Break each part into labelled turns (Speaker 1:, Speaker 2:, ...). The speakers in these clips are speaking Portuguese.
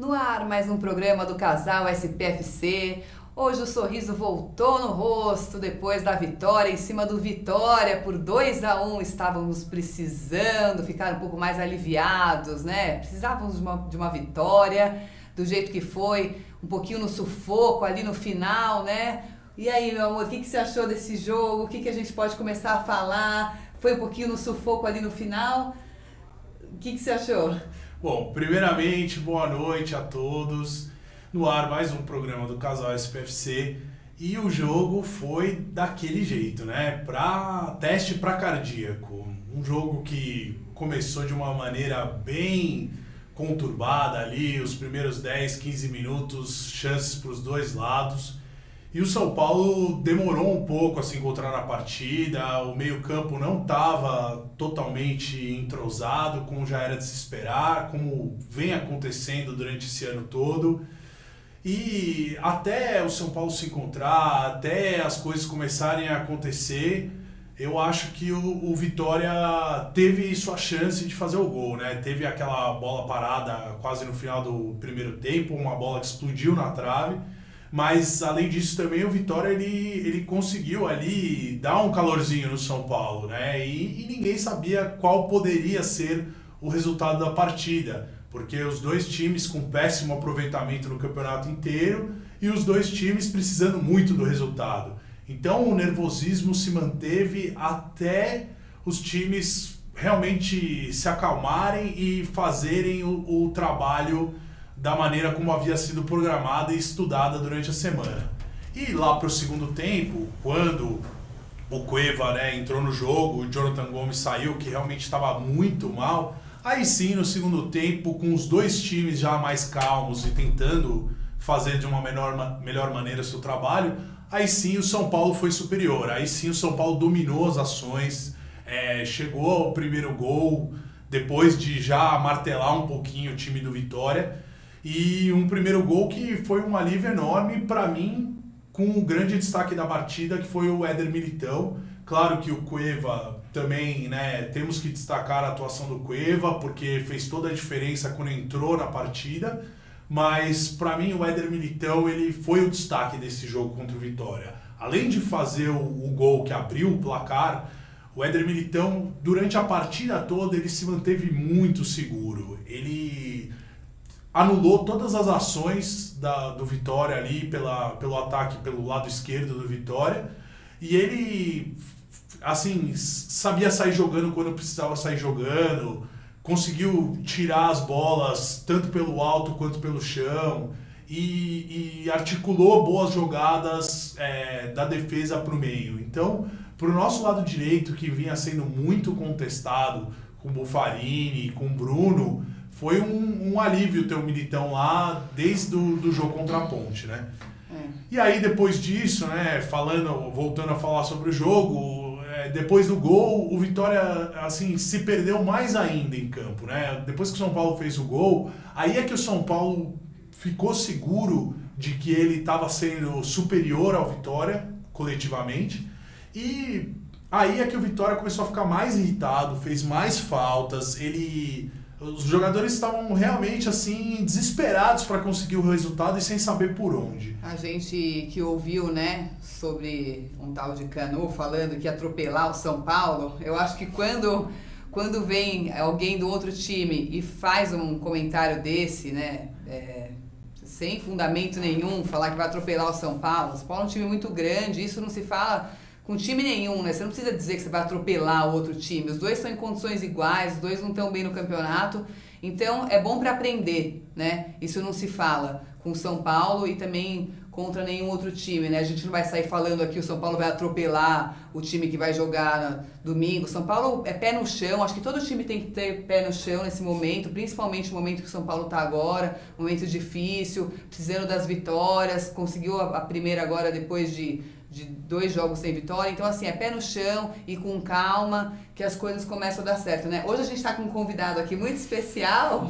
Speaker 1: No ar, mais um programa do Casal SPFC. Hoje o sorriso voltou no rosto depois da vitória em cima do Vitória por 2-1. Estávamos precisando ficar um pouco mais aliviados, né? Precisávamos de uma vitória, do jeito que foi, um pouquinho no sufoco ali no final, né? E aí, meu amor, o que você achou desse jogo? O que a gente pode começar a falar? Foi um pouquinho no sufoco ali no final? O que você achou?
Speaker 2: Bom, primeiramente, boa noite a todos. No ar, mais um programa do Casal SPFC. E o jogo foi daquele jeito, né? Teste para cardíaco. Um jogo que começou de uma maneira bem conturbada ali, os primeiros 10, 15 minutos, chances para os dois lados. E o São Paulo demorou um pouco a se encontrar na partida, o meio-campo não estava totalmente entrosado, como já era de se esperar, como vem acontecendo durante esse ano todo. E até o São Paulo se encontrar, até as coisas começarem a acontecer, eu acho que o Vitória teve sua chance de fazer o gol, né? Teve aquela bola parada quase no final do primeiro tempo, uma bola que explodiu na trave. Mas, além disso, também o Vitória ele conseguiu ali dar um calorzinho no São Paulo, né? E ninguém sabia qual poderia ser o resultado da partida, porque os dois times com péssimo aproveitamento no campeonato inteiro e os dois times precisando muito do resultado. Então, o nervosismo se manteve até os times realmente se acalmarem e fazerem o trabalho da maneira como havia sido programada e estudada durante a semana. E lá para o segundo tempo, quando o Cueva, né, entrou no jogo, o Jonathan Gomes saiu, que realmente estava muito mal, aí sim, no segundo tempo, com os dois times já mais calmos e tentando fazer de uma melhor maneira o seu trabalho, aí sim o São Paulo foi superior, aí sim o São Paulo dominou as ações, chegou ao primeiro gol, depois de já martelar um pouquinho o time do Vitória. E um primeiro gol que foi um alívio enorme para mim, com um grande destaque da partida, que foi o Éder Militão. Claro que o Cueva também, né, temos que destacar a atuação do Cueva, porque fez toda a diferença quando entrou na partida, mas para mim o Éder Militão ele foi o destaque desse jogo contra o Vitória. Além de fazer o gol que abriu o placar, o Éder Militão, durante a partida toda, ele se manteve muito seguro. Ele anulou todas as ações do Vitória ali pelo ataque pelo lado esquerdo do Vitória, e ele assim sabia sair jogando quando precisava sair jogando, conseguiu tirar as bolas tanto pelo alto quanto pelo chão e articulou boas jogadas da defesa para o meio. Então, para o nosso lado direito, que vinha sendo muito contestado com o Buffarini, com o Bruno, foi um alívio ter o Militão lá desde o jogo contra a Ponte, né? E aí depois disso, né, voltando a falar sobre o jogo, depois do gol, o Vitória assim, se perdeu mais ainda em campo, né? Depois que o São Paulo fez o gol, aí é que o São Paulo ficou seguro de que ele estava sendo superior ao Vitória, coletivamente, e aí é que o Vitória começou a ficar mais irritado, fez mais faltas, os jogadores estavam realmente assim desesperados para conseguir o resultado e sem saber por onde.
Speaker 1: A gente que ouviu, né, sobre um tal de Canu falando que ia atropelar o São Paulo, eu acho que quando vem alguém do outro time e faz um comentário desse, né, sem fundamento nenhum, falar que vai atropelar o São Paulo é um time muito grande, isso não se fala com time nenhum, né? Você não precisa dizer que você vai atropelar o outro time. Os dois estão em condições iguais, os dois não estão bem no campeonato. Então, é bom para aprender, né? Isso não se fala com o São Paulo e também contra nenhum outro time, né? A gente não vai sair falando aqui o São Paulo vai atropelar o time que vai jogar no domingo. São Paulo é pé no chão. Acho que todo time tem que ter pé no chão nesse momento, principalmente no momento que o São Paulo está agora, momento difícil, precisando das vitórias. Conseguiu a primeira agora depois de 2 jogos sem vitória, então assim, é pé no chão e com calma que as coisas começam a dar certo, né? Hoje a gente está com um convidado aqui muito especial,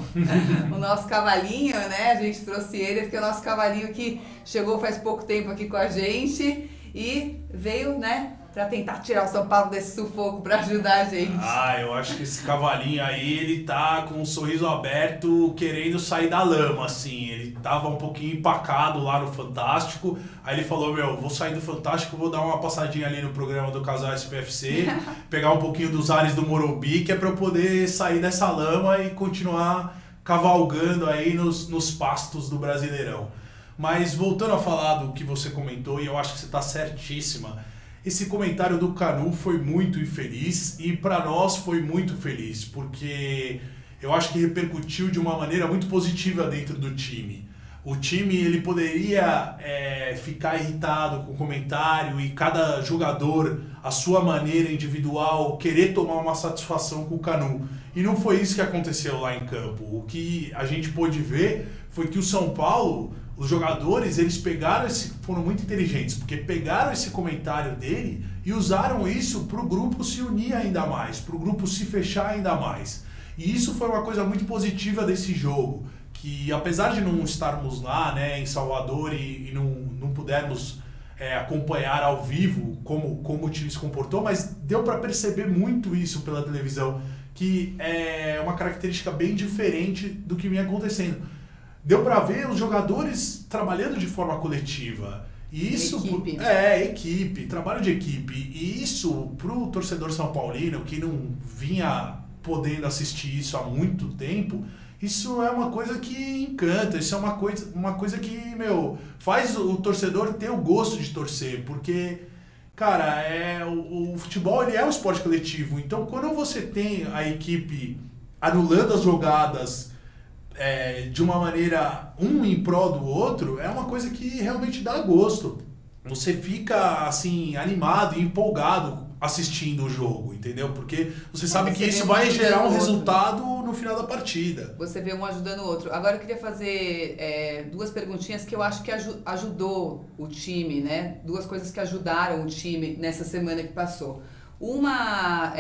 Speaker 1: o nosso cavalinho, né? A gente trouxe ele, porque é o nosso cavalinho que chegou faz pouco tempo aqui com a gente e veio, né, tentar tirar o São Paulo desse sufoco para ajudar a gente?
Speaker 2: Eu acho que esse cavalinho aí, ele tá com um sorriso aberto, querendo sair da lama, assim. Ele tava um pouquinho empacado lá no Fantástico, aí ele falou, vou sair do Fantástico, vou dar uma passadinha ali no programa do Casal SPFC, pegar um pouquinho dos ares do Morumbi, que é pra eu poder sair dessa lama e continuar cavalgando aí nos pastos do Brasileirão. Mas voltando a falar do que você comentou, e eu acho que você está certíssima, esse comentário do Canu foi muito infeliz e para nós foi muito feliz, porque eu acho que repercutiu de uma maneira muito positiva dentro do time. O time ele poderia ficar irritado com o comentário e cada jogador, a sua maneira individual, querer tomar uma satisfação com o Canu. E não foi isso que aconteceu lá em campo. O que a gente pôde ver foi que o São Paulo, os jogadores, eles foram muito inteligentes, porque pegaram esse comentário dele e usaram isso para o grupo se unir ainda mais, para o grupo se fechar ainda mais. E isso foi uma coisa muito positiva desse jogo, que apesar de não estarmos lá, né, em Salvador e não pudermos acompanhar ao vivo como o time se comportou, mas deu para perceber muito isso pela televisão, que é uma característica bem diferente do que vinha acontecendo. Deu para ver os jogadores trabalhando de forma coletiva. E isso equipe, trabalho de equipe. E isso, para o torcedor são paulino, que não vinha podendo assistir isso há muito tempo, isso é uma coisa que encanta, isso é uma coisa que, faz o torcedor ter o gosto de torcer, porque, cara, o futebol ele é um esporte coletivo, então quando você tem a equipe anulando as jogadas de uma maneira, um em prol do outro, é uma coisa que realmente dá gosto. Você fica, assim, animado e empolgado assistindo o jogo, entendeu? Porque você sabe que isso vai gerar um resultado no final da partida.
Speaker 1: Você vê um ajudando o outro. Agora eu queria fazer duas perguntinhas que eu acho que ajudou o time, né? Duas coisas que ajudaram o time nessa semana que passou. Uma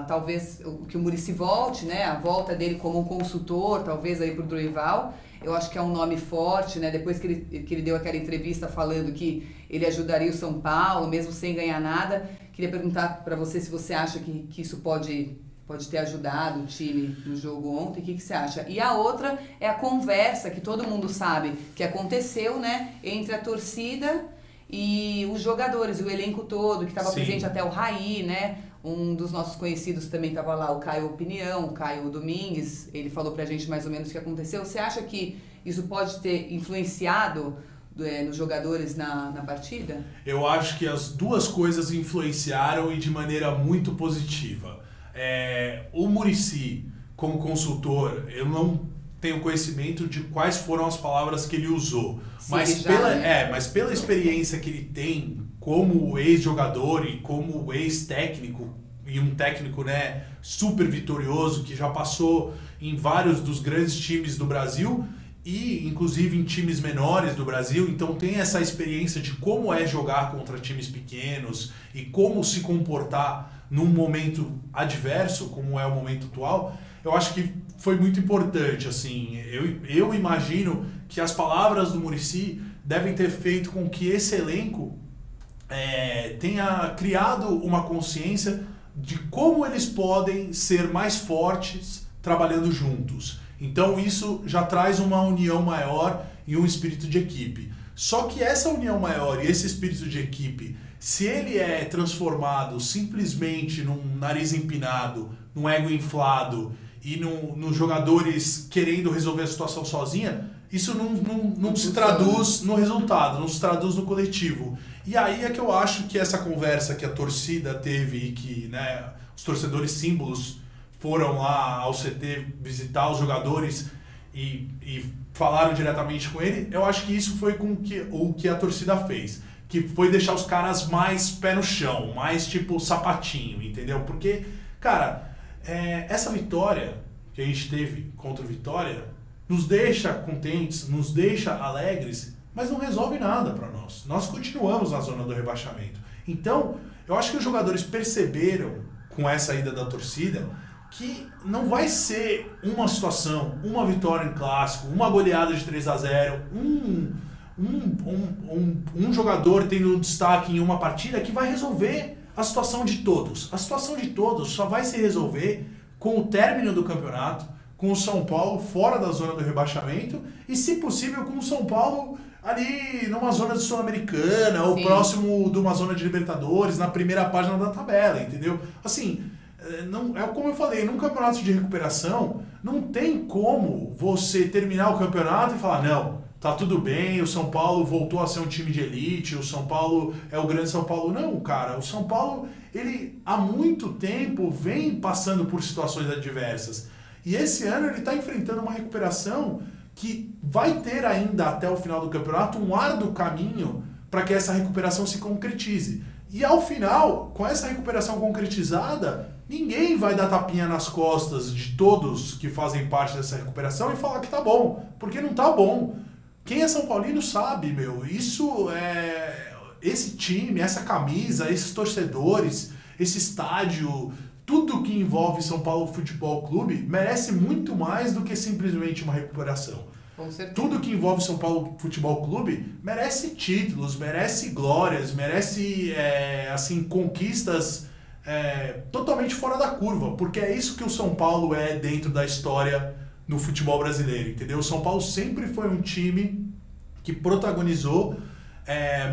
Speaker 1: talvez que o Muricy volte, né? A volta dele como um consultor, talvez aí pro Dorival. Eu acho que é um nome forte, né? Depois que ele deu aquela entrevista falando que ele ajudaria o São Paulo, mesmo sem ganhar nada. Queria perguntar para você se você acha que isso pode ter ajudado o time no jogo ontem. O que você acha? E a outra é a conversa que todo mundo sabe que aconteceu, né? Entre a torcida e os jogadores, o elenco todo, que estava presente, até o Raí, né? Um dos nossos conhecidos também estava lá, o Caio Opinião, o Caio Domingues, ele falou pra gente mais ou menos o que aconteceu. Você acha que isso pode ter influenciado nos jogadores na partida?
Speaker 2: Eu acho que as duas coisas influenciaram e de maneira muito positiva. O Muricy, como consultor, eu não tenho conhecimento de quais foram as palavras que ele usou, mas pela experiência que ele tem como ex-jogador e como ex-técnico, e um técnico, né, super vitorioso, que já passou em vários dos grandes times do Brasil e inclusive em times menores do Brasil, então tem essa experiência de como é jogar contra times pequenos e como se comportar num momento adverso, como é o momento atual. Eu acho que foi muito importante, assim, eu imagino que as palavras do Muricy devem ter feito com que esse elenco tenha criado uma consciência de como eles podem ser mais fortes trabalhando juntos. Então isso já traz uma união maior e um espírito de equipe. Só que essa união maior e esse espírito de equipe, se ele é transformado simplesmente num nariz empinado, num ego inflado e nos jogadores querendo resolver a situação sozinha, isso não se traduz no resultado, não se traduz no coletivo. E aí é que eu acho que essa conversa que a torcida teve e que, né, os torcedores símbolos foram lá ao CT visitar os jogadores e falaram diretamente com ele, eu acho que isso foi o que a torcida fez. Que foi deixar os caras mais pé no chão, mais tipo sapatinho, entendeu? Porque, cara, essa vitória que a gente teve contra o Vitória nos deixa contentes, nos deixa alegres, mas não resolve nada para nós. Nós continuamos na zona do rebaixamento. Então, eu acho que os jogadores perceberam, com essa ida da torcida, que não vai ser uma situação, uma vitória em clássico, uma goleada de 3-0, um jogador tendo destaque em uma partida que vai resolver a situação de todos. A situação de todos só vai se resolver com o término do campeonato, com o São Paulo fora da zona do rebaixamento e, se possível, com o São Paulo ali numa zona de Sul-Americana ou próximo de uma zona de Libertadores, na primeira página da tabela, entendeu? Assim, não, é como eu falei, num campeonato de recuperação, não tem como você terminar o campeonato e falar, não, tá tudo bem, o São Paulo voltou a ser um time de elite, o São Paulo é o grande São Paulo. Não, cara, o São Paulo, ele há muito tempo vem passando por situações adversas. E esse ano ele está enfrentando uma recuperação que vai ter ainda até o final do campeonato um árduo caminho para que essa recuperação se concretize. E ao final, com essa recuperação concretizada, ninguém vai dar tapinha nas costas de todos que fazem parte dessa recuperação e falar que tá bom, porque não tá bom. Quem é São Paulino sabe, isso é... Esse time, essa camisa, esses torcedores, esse estádio, tudo que envolve São Paulo Futebol Clube merece muito mais do que simplesmente uma recuperação.
Speaker 1: Com certeza.
Speaker 2: Tudo que envolve São Paulo Futebol Clube merece títulos, merece glórias, merece conquistas totalmente fora da curva, porque é isso que o São Paulo é dentro da história no futebol brasileiro, entendeu? O São Paulo sempre foi um time que protagonizou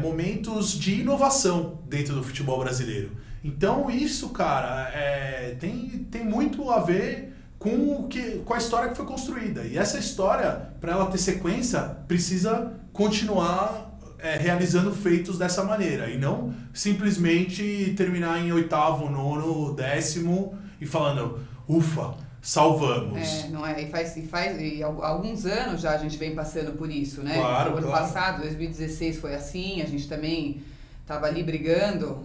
Speaker 2: momentos de inovação dentro do futebol brasileiro. Então isso, cara, tem muito a ver com a história que foi construída. E essa história, para ela ter sequência, precisa continuar realizando feitos dessa maneira. E não simplesmente terminar em 8º, 9º, 10º e falando, ufa, salvamos.
Speaker 1: Não é? E há alguns anos já a gente vem passando por isso, né?
Speaker 2: Claro,
Speaker 1: o ano passado, 2016, foi assim, a gente também estava ali brigando,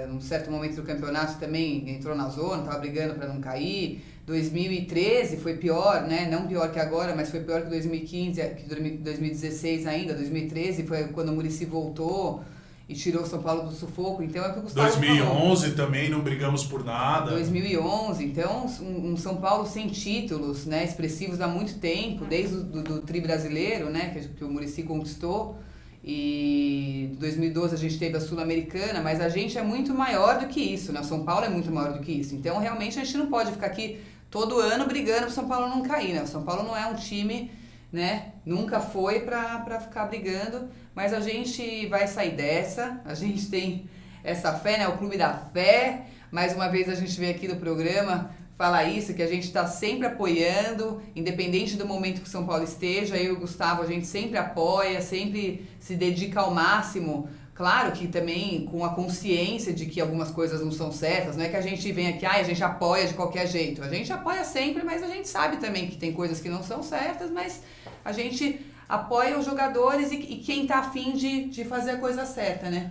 Speaker 1: num certo momento do campeonato também entrou na zona, estava brigando para não cair. 2013 foi pior, né? Não pior que agora, mas foi pior que 2015, que 2016 ainda. 2013 foi quando o Muricy voltou e tirou o São Paulo do sufoco. Então é o que o Gustavo
Speaker 2: 2011
Speaker 1: falou.
Speaker 2: Também não brigamos por nada.
Speaker 1: 2011, então um São Paulo sem títulos, né? Expressivos há muito tempo, desde do tri brasileiro, né? Que o Muricy conquistou. E em 2012 a gente teve a Sul-Americana, mas a gente é muito maior do que isso, né? O São Paulo é muito maior do que isso. Então, realmente, a gente não pode ficar aqui todo ano brigando para o São Paulo não cair, né? O São Paulo não é um time, né? Nunca foi para ficar brigando, mas a gente vai sair dessa, a gente tem essa fé, né? O Clube da Fé. Mais uma vez a gente vem aqui no programa falar isso, que a gente está sempre apoiando, independente do momento que o São Paulo esteja. Eu e o Gustavo, a gente sempre apoia, sempre se dedica ao máximo. Claro que também com a consciência de que algumas coisas não são certas, não é que a gente vem aqui, a gente apoia de qualquer jeito. A gente apoia sempre, mas a gente sabe também que tem coisas que não são certas, mas a gente apoia os jogadores e quem tá afim de fazer a coisa certa, né?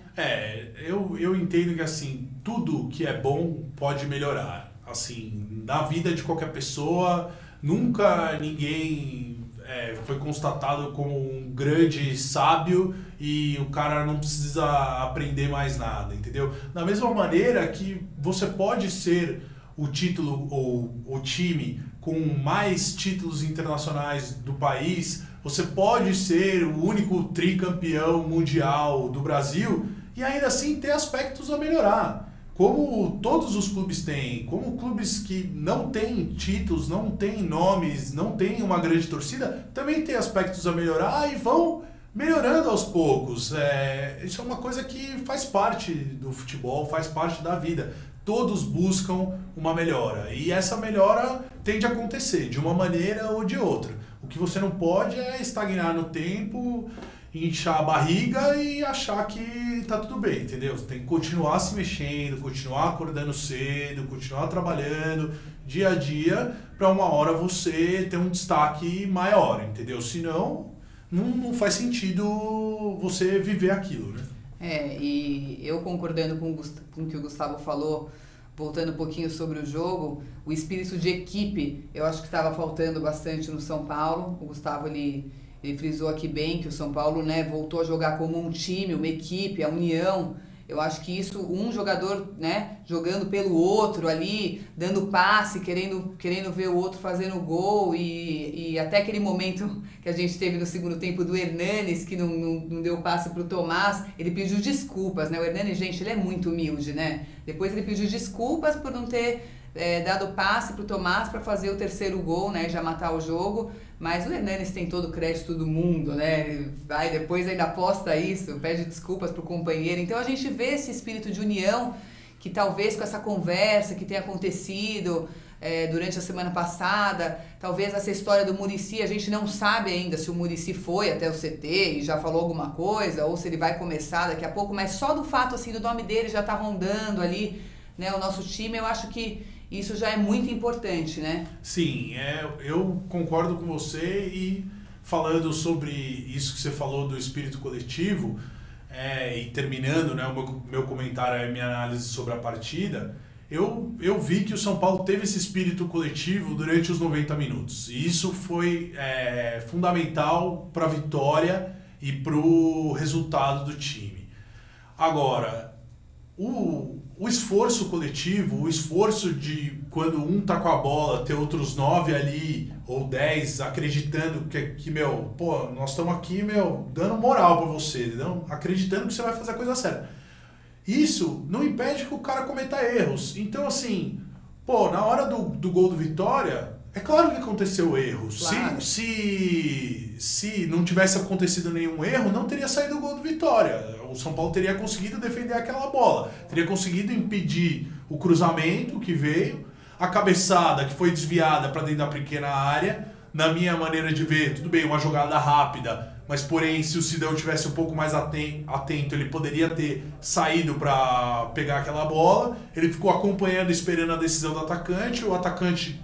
Speaker 2: Eu entendo que assim, tudo que é bom pode melhorar. Assim, na vida de qualquer pessoa, nunca ninguém foi constatado como um grande sábio e o cara não precisa aprender mais nada, entendeu? Da mesma maneira que você pode ser o título ou o time com mais títulos internacionais do país, você pode ser o único tricampeão mundial do Brasil e ainda assim ter aspectos a melhorar. Como todos os clubes têm, como clubes que não têm títulos, não têm nomes, não têm uma grande torcida, também tem aspectos a melhorar e vão melhorando aos poucos. Isso é uma coisa que faz parte do futebol, faz parte da vida. Todos buscam uma melhora e essa melhora tende a acontecer de uma maneira ou de outra. O que você não pode é estagnar no tempo, inchar a barriga e achar que tá tudo bem, entendeu? Você tem que continuar se mexendo, continuar acordando cedo, continuar trabalhando dia a dia para uma hora você ter um destaque maior, entendeu? Senão, não faz sentido você viver aquilo, né?
Speaker 1: E eu concordando com o que o Gustavo falou, voltando um pouquinho sobre o jogo, o espírito de equipe, eu acho que estava faltando bastante no São Paulo. O Gustavo, ele frisou aqui bem que o São Paulo, né, voltou a jogar como um time, uma equipe, a união. Eu acho que isso, um jogador, né, jogando pelo outro ali, dando passe, querendo ver o outro fazendo gol e até aquele momento que a gente teve no segundo tempo do Hernanes, que não deu passe pro Tomás, ele pediu desculpas, né? O Hernanes, gente, ele é muito humilde, né? Depois ele pediu desculpas por não ter dado passe pro Tomás para fazer o terceiro gol, né? Já matar o jogo. Mas o Hernanes tem todo o crédito do mundo, né? Ele vai depois ainda posta isso, pede desculpas pro companheiro. Então a gente vê esse espírito de união que talvez com essa conversa que tem acontecido durante a semana passada, talvez essa história do Muricy, a gente não sabe ainda se o Muricy foi até o CT e já falou alguma coisa, ou se ele vai começar daqui a pouco, mas só do fato assim do nome dele já tá rondando ali, né, o nosso time, eu acho que isso já é muito importante, né?
Speaker 2: Sim, eu concordo com você e falando sobre isso que você falou do espírito coletivo e terminando, né, o meu comentário, a minha análise sobre a partida, eu vi que o São Paulo teve esse espírito coletivo durante os 90 minutos. E isso foi fundamental para a vitória e para o resultado do time. Agora, o esforço coletivo, o esforço de quando um tá com a bola, ter outros 9 ali, ou 10, acreditando que meu, pô, nós estamos aqui, meu, dando moral pra você, não? Acreditando que você vai fazer a coisa certa. Isso não impede que o cara cometa erros. Então, assim, pô, na hora do gol do Vitória, é claro que aconteceu erro.
Speaker 1: Claro.
Speaker 2: Se não tivesse acontecido nenhum erro, não teria saído o gol do Vitória. O São Paulo teria conseguido defender aquela bola. Teria conseguido impedir o cruzamento que veio, a cabeçada que foi desviada para dentro da pequena área. Na minha maneira de ver, tudo bem, uma jogada rápida, mas porém, se o Sidão tivesse um pouco mais atento, ele poderia ter saído para pegar aquela bola. Ele ficou acompanhando, esperando a decisão do atacante. O atacante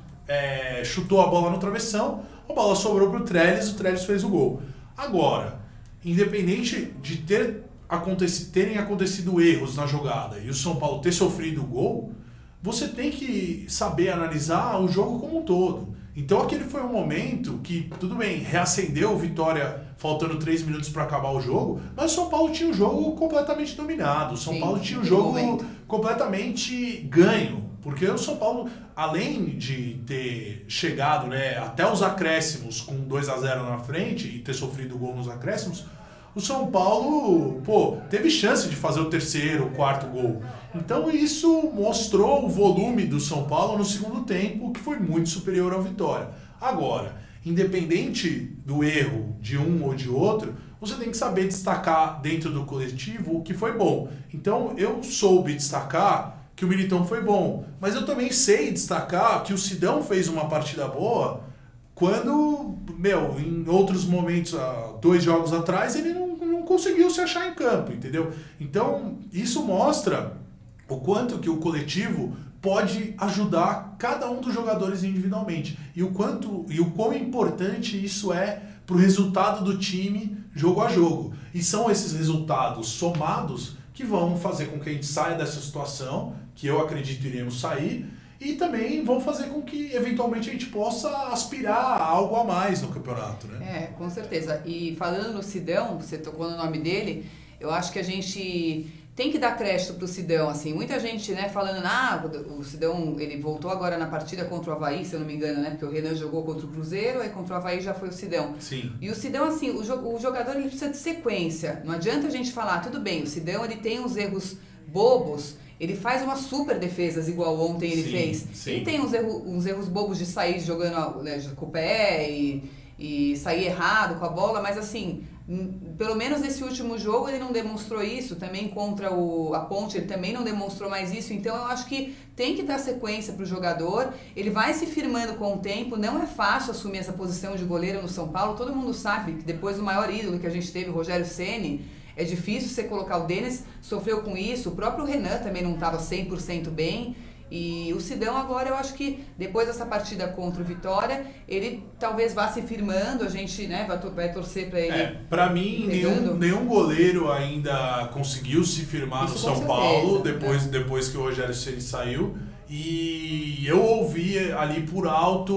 Speaker 2: chutou a bola no travessão, a bola sobrou para o Trellis fez o gol. Agora, independente de terem acontecido erros na jogada e o São Paulo ter sofrido o gol, você tem que saber analisar o jogo como um todo. Então aquele foi um momento que, tudo bem, reacendeu o Vitória faltando 3 minutos para acabar o jogo, mas o São Paulo tinha o jogo completamente dominado, o São Paulo tinha o jogo completamente ganho, porque o São Paulo, além de ter chegado, né, até os acréscimos com 2-0 na frente e ter sofrido o gol nos acréscimos, o São Paulo, teve chance de fazer o terceiro, o quarto gol. Então isso mostrou o volume do São Paulo no segundo tempo, que foi muito superior ao Vitória. Agora, independente do erro de um ou de outro, você tem que saber destacar dentro do coletivo o que foi bom. Então eu soube destacar que o Militão foi bom, mas eu também sei destacar que o Sidão fez uma partida boa quando, em outros momentos, 2 jogos atrás, ele não conseguiu se achar em campo, entendeu? Então, isso mostra o quanto que o coletivo pode ajudar cada um dos jogadores individualmente e o quão importante isso é para o resultado do time jogo a jogo. E são esses resultados somados que vão fazer com que a gente saia dessa situação, que eu acredito iremos sair, e também vão fazer com que, eventualmente, a gente possa aspirar a algo a mais no campeonato, né?
Speaker 1: Com certeza. E falando no Sidão, você tocou no nome dele, eu acho que a gente tem que dar crédito pro Sidão, assim. Muita gente, né, falando, o Sidão, ele voltou agora na partida contra o Avaí, se eu não me engano, né? Porque o Renan jogou contra o Cruzeiro, aí contra o Avaí já foi o Sidão.
Speaker 2: Sim.
Speaker 1: E o Sidão, assim, o jogador, ele precisa de sequência. Não adianta a gente falar, tudo bem, o Sidão, ele tem uns erros bobos, ele faz umas super defesas igual ontem ele fez.
Speaker 2: Sim.
Speaker 1: Ele tem uns erros bobos de sair jogando, né, com o pé e sair errado com a bola, mas assim, pelo menos nesse último jogo ele não demonstrou isso, também contra a Ponte ele também não demonstrou mais isso, então eu acho que tem que dar sequência para o jogador, ele vai se firmando com o tempo, não é fácil assumir essa posição de goleiro no São Paulo, todo mundo sabe que depois do maior ídolo que a gente teve, o Rogério Ceni, é difícil você colocar o Denis, sofreu com isso, o próprio Renan também não estava 100% bem, e o Sidão agora eu acho que depois dessa partida contra o Vitória, ele talvez vá se firmando, a gente, né, vai torcer para ele.
Speaker 2: Para mim, nenhum goleiro ainda conseguiu se firmar no São Paulo depois que o Rogério Ceni saiu. E eu ouvi ali por alto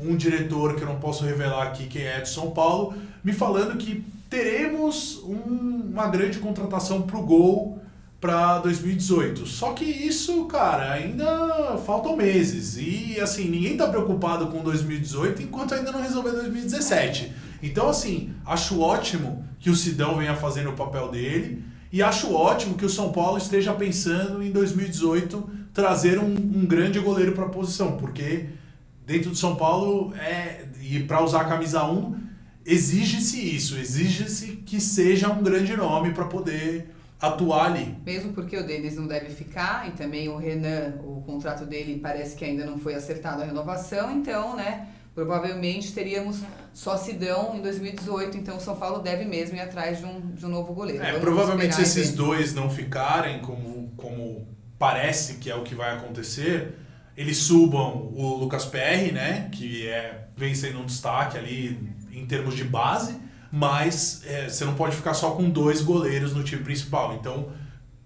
Speaker 2: um diretor, que eu não posso revelar aqui quem é, de São Paulo, me falando que teremos uma grande contratação para o gol para 2018. Só que isso, cara, ainda faltam meses. E, assim, ninguém tá preocupado com 2018 enquanto ainda não resolver 2017. Então, assim, acho ótimo que o Sidão venha fazendo o papel dele e acho ótimo que o São Paulo esteja pensando em 2018 trazer um grande goleiro para a posição, porque dentro do São Paulo, e para usar a camisa 1, exige-se isso, exige-se que seja um grande nome para poder atuar ali.
Speaker 1: Mesmo porque o Denis não deve ficar, e também o Renan, o contrato dele parece que ainda não foi acertado a renovação, então, né, provavelmente teríamos só Sidão em 2018, então o São Paulo deve mesmo ir atrás de um novo goleiro.
Speaker 2: Provavelmente se esses dois não ficarem, como parece que é o que vai acontecer, eles subam o Lucas Perry, né, que vem sendo um destaque ali em termos de base, mas você não pode ficar só com 2 goleiros no time principal. Então,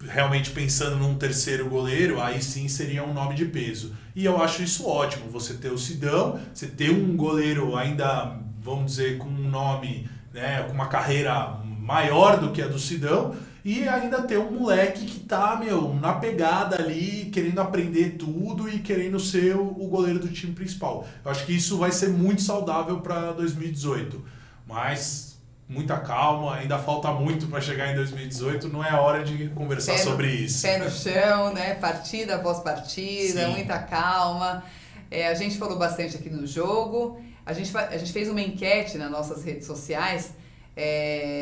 Speaker 2: realmente pensando num terceiro goleiro, aí sim seria um nome de peso. E eu acho isso ótimo, você ter o Sidão, você ter um goleiro ainda, vamos dizer, com um nome, né, com uma carreira maior do que a do Sidão, e ainda ter um moleque que tá, na pegada ali, querendo aprender tudo e querendo ser o goleiro do time principal. Eu acho que isso vai ser muito saudável para 2018. Mas muita calma, ainda falta muito para chegar em 2018, não é hora de conversar sobre isso.
Speaker 1: Pé no chão, né? Partida após partida,
Speaker 2: Sim.
Speaker 1: Muita calma. A gente falou bastante aqui no jogo. A gente fez uma enquete nas nossas redes sociais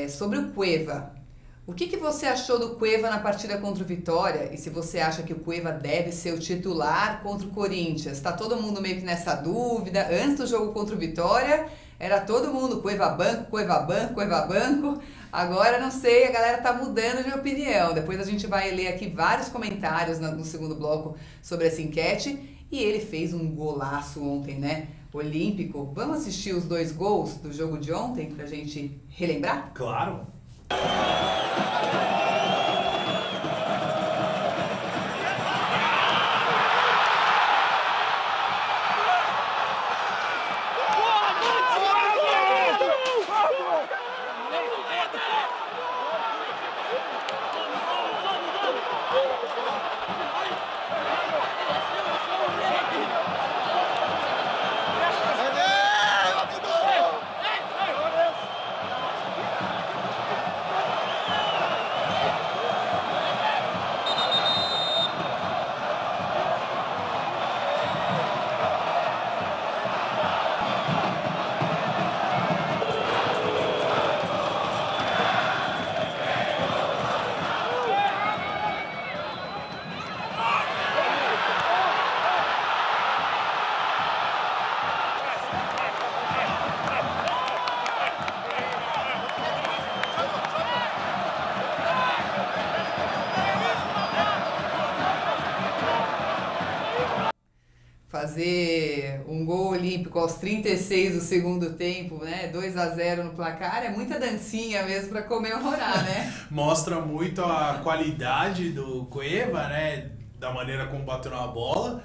Speaker 1: sobre o Cueva. O que você achou do Cueva na partida contra o Vitória? E se você acha que o Cueva deve ser o titular contra o Corinthians? Está todo mundo meio que nessa dúvida. Antes do jogo contra o Vitória, era todo mundo Cueva banco, Cueva banco, Cueva banco. Agora, não sei, a galera tá mudando de opinião. Depois a gente vai ler aqui vários comentários no segundo bloco sobre essa enquete. E ele fez um golaço ontem, né? Olímpico. Vamos assistir os 2 gols do jogo de ontem pra gente relembrar?
Speaker 2: Claro!
Speaker 1: Fazer um gol olímpico aos 36 do segundo tempo, né? 2-0 no placar, é muita dancinha mesmo para comemorar, né?
Speaker 2: Mostra muito a qualidade do Cueva, né? Da maneira como bateu na bola.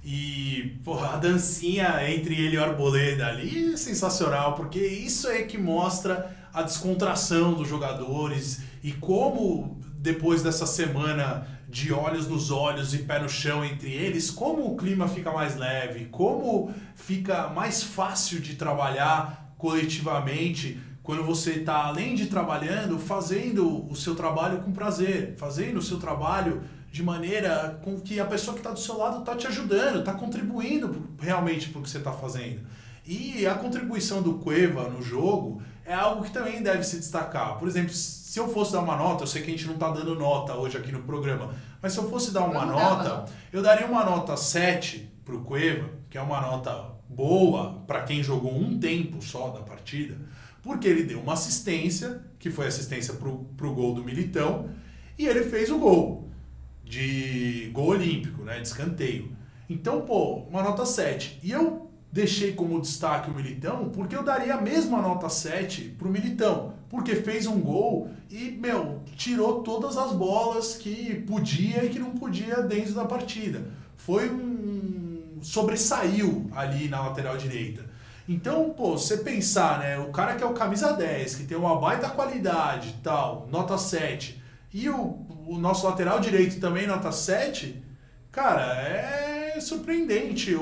Speaker 2: E, porra, a dancinha entre ele e o Arboleda ali é sensacional, porque isso é que mostra a descontração dos jogadores e como, depois dessa semana de olhos nos olhos e pé no chão entre eles, como o clima fica mais leve, como fica mais fácil de trabalhar coletivamente quando você está, além de trabalhando, fazendo o seu trabalho com prazer, fazendo o seu trabalho de maneira com que a pessoa que está do seu lado está te ajudando, está contribuindo realmente para o que você está fazendo. E a contribuição do Cueva no jogo é algo que também deve se destacar. Por exemplo, se eu fosse dar uma nota, eu sei que a gente não está dando nota hoje aqui no programa, mas se eu fosse dar uma nota, eu daria uma nota 7 para o Cueva, que é uma nota boa para quem jogou um tempo só da partida, porque ele deu uma assistência, que foi assistência para o gol do Militão, e ele fez o gol olímpico, né, de escanteio. Então, uma nota 7. E eu deixei como destaque o Militão porque eu daria a mesma nota 7 pro Militão, porque fez um gol e, tirou todas as bolas que podia e que não podia dentro da partida. Sobressaiu ali na lateral direita. Então, você pensar, né, o cara que é o camisa 10, que tem uma baita qualidade e tal, nota 7, E o nosso lateral direito também, nota 7, cara, é surpreendente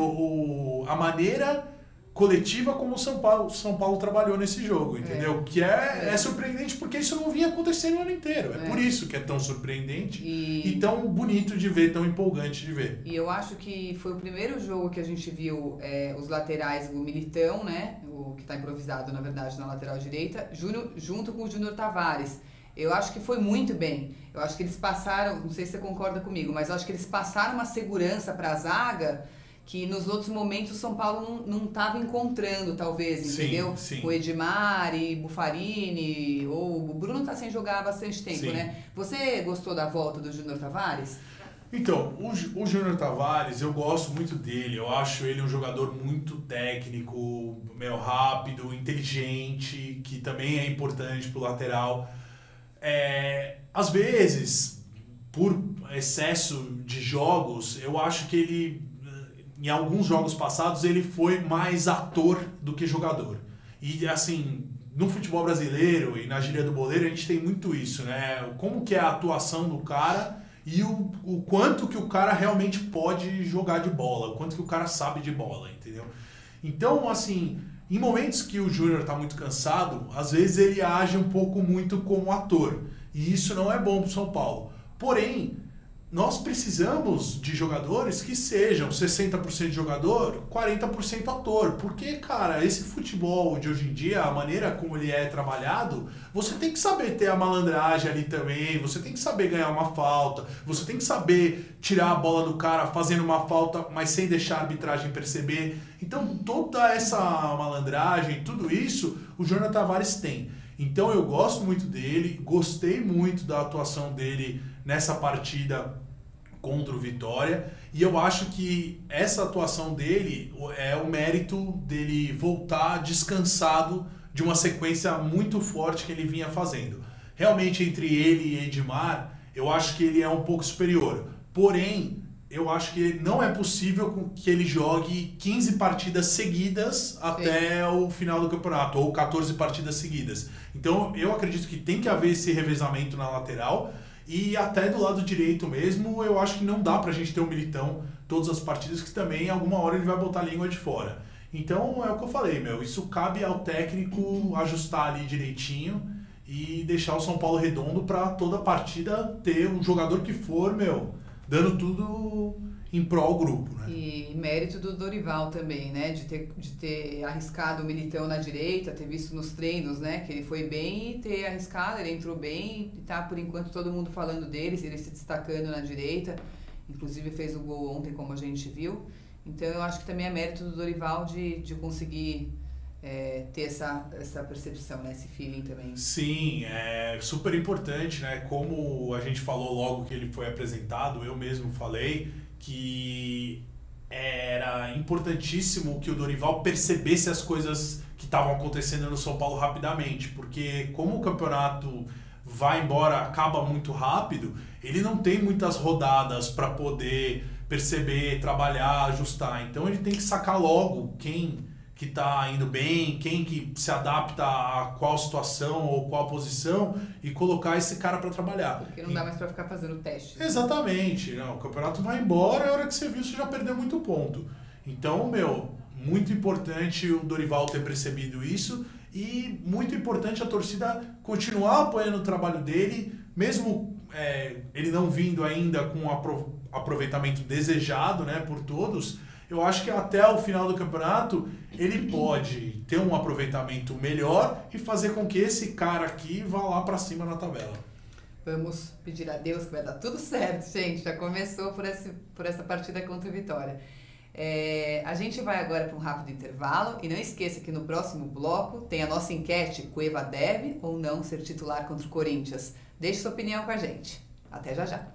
Speaker 2: a maneira coletiva como o São Paulo trabalhou nesse jogo, entendeu? Que é surpreendente porque isso não vinha acontecendo o ano inteiro. É por isso que é tão surpreendente e tão bonito de ver, tão empolgante de ver.
Speaker 1: E eu acho que foi o primeiro jogo que a gente viu os laterais, o Militão, né? O que está improvisado, na verdade, na lateral direita, junto com o Júnior Tavares. Eu acho que foi muito bem. Eu acho que eles passaram, não sei se você concorda comigo, mas eu acho que eles passaram uma segurança para a zaga que nos outros momentos o São Paulo não estava encontrando, talvez, entendeu?
Speaker 2: Sim.
Speaker 1: O Edmar e Buffarini, ou o Bruno está sem jogar há bastante tempo, né? Você gostou da volta do Júnior Tavares?
Speaker 2: Então, o Júnior Tavares, eu gosto muito dele. Eu acho ele um jogador muito técnico, meio rápido, inteligente, que também é importante pro lateral. Às vezes, por excesso de jogos, eu acho que ele, em alguns jogos passados, ele foi mais ator do que jogador. E assim, no futebol brasileiro e na gíria do boleiro, a gente tem muito isso, né? Como que é a atuação do cara e o quanto que o cara realmente pode jogar de bola, o quanto que o cara sabe de bola, entendeu? Então, assim, em momentos que o Júnior tá muito cansado, às vezes ele age um pouco muito como ator. E isso não é bom pro São Paulo. Porém, nós precisamos de jogadores que sejam 60% jogador, 40% ator. Porque, cara, esse futebol de hoje em dia, a maneira como ele é trabalhado, você tem que saber ter a malandragem ali também, você tem que saber ganhar uma falta, você tem que saber tirar a bola do cara fazendo uma falta, mas sem deixar a arbitragem perceber. Então, toda essa malandragem, tudo isso, o Júnior Tavares tem. Então, eu gosto muito dele, gostei muito da atuação dele nessa partida contra o Vitória, e eu acho que essa atuação dele é o mérito dele voltar descansado de uma sequência muito forte que ele vinha fazendo. Realmente, entre ele e Edmar, eu acho que ele é um pouco superior. Porém, eu acho que não é possível que ele jogue 15 partidas seguidas até o final do campeonato, ou 14 partidas seguidas. Então, eu acredito que tem que haver esse revezamento na lateral. E até do lado direito mesmo, eu acho que não dá pra gente ter um Militão todas as partidas, que também alguma hora ele vai botar a língua de fora. Então é o que eu falei, isso cabe ao técnico ajustar ali direitinho e deixar o São Paulo redondo pra toda partida ter um jogador que for, dando tudo em prol ao grupo, né?
Speaker 1: E mérito do Dorival também, né? De ter arriscado o Militão na direita, ter visto nos treinos, né? Que ele foi bem e ter arriscado, ele entrou bem e tá, por enquanto, todo mundo falando dele, ele se destacando na direita. Inclusive fez o gol ontem, como a gente viu. Então eu acho que também é mérito do Dorival de conseguir ter essa percepção, né? Esse feeling também.
Speaker 2: Sim, é super importante, né? Como a gente falou logo que ele foi apresentado, eu mesmo falei que era importantíssimo que o Dorival percebesse as coisas que estavam acontecendo no São Paulo rapidamente, porque como o campeonato vai embora, acaba muito rápido, ele não tem muitas rodadas para poder perceber, trabalhar, ajustar. Então ele tem que sacar logo quem que está indo bem, quem que se adapta a qual situação ou qual posição e colocar esse cara para trabalhar.
Speaker 1: Porque não dá mais para ficar fazendo teste.
Speaker 2: Exatamente. Não, o campeonato vai embora e a hora que você viu, você já perdeu muito ponto. Então, muito importante o Dorival ter percebido isso e muito importante a torcida continuar apoiando o trabalho dele, mesmo ele não vindo ainda com o aproveitamento desejado, né, por todos. Eu acho que até o final do campeonato ele pode ter um aproveitamento melhor e fazer com que esse cara aqui vá lá para cima na tabela.
Speaker 1: Vamos pedir a Deus que vai dar tudo certo, gente. Já começou por essa partida contra o Vitória. A gente vai agora para um rápido intervalo e não esqueça que no próximo bloco tem a nossa enquete: Cueva deve ou não ser titular contra o Corinthians? Deixe sua opinião com a gente. Até já já.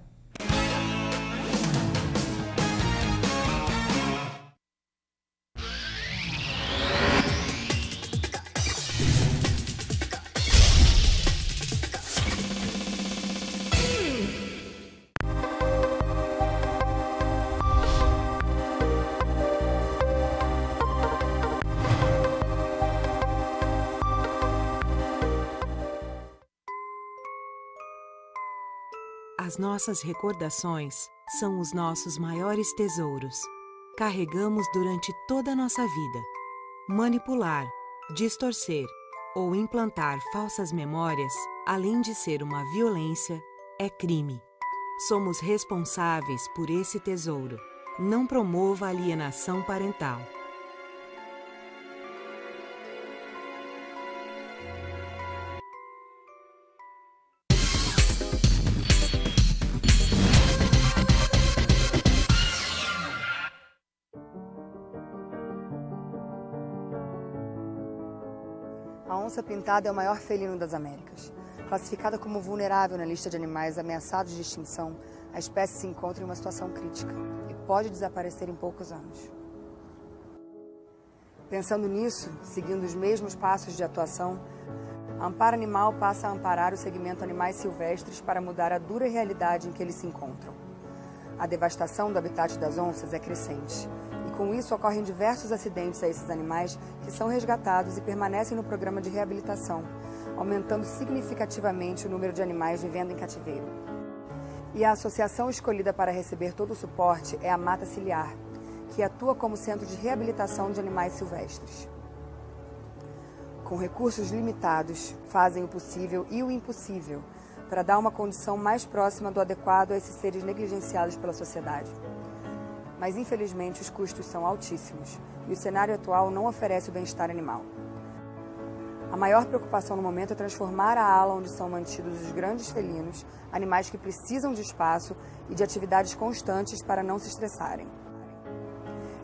Speaker 3: As nossas recordações são os nossos maiores tesouros. Carregamos durante toda a nossa vida. Manipular, distorcer ou implantar falsas memórias, além de ser uma violência, é crime. Somos responsáveis por esse tesouro. Não promova alienação parental.
Speaker 4: A onça-pintada é o maior felino das Américas. Classificada como vulnerável na lista de animais ameaçados de extinção, a espécie se encontra em uma situação crítica e pode desaparecer em poucos anos. Pensando nisso, seguindo os mesmos passos de atuação, a Amparo Animal passa a amparar o segmento Animais Silvestres para mudar a dura realidade em que eles se encontram. A devastação do habitat das onças é crescente. Com isso, ocorrem diversos acidentes a esses animais que são resgatados e permanecem no programa de reabilitação, aumentando significativamente o número de animais vivendo em cativeiro. E a associação escolhida para receber todo o suporte é a Mata Ciliar, que atua como centro de reabilitação de animais silvestres. Com recursos limitados, fazem o possível e o impossível para dar uma condição mais próxima do adequado a esses seres negligenciados pela sociedade. Mas, infelizmente, os custos são altíssimos e o cenário atual não oferece o bem-estar animal. A maior preocupação no momento é transformar a ala onde são mantidos os grandes felinos, animais que precisam de espaço e de atividades constantes para não se estressarem.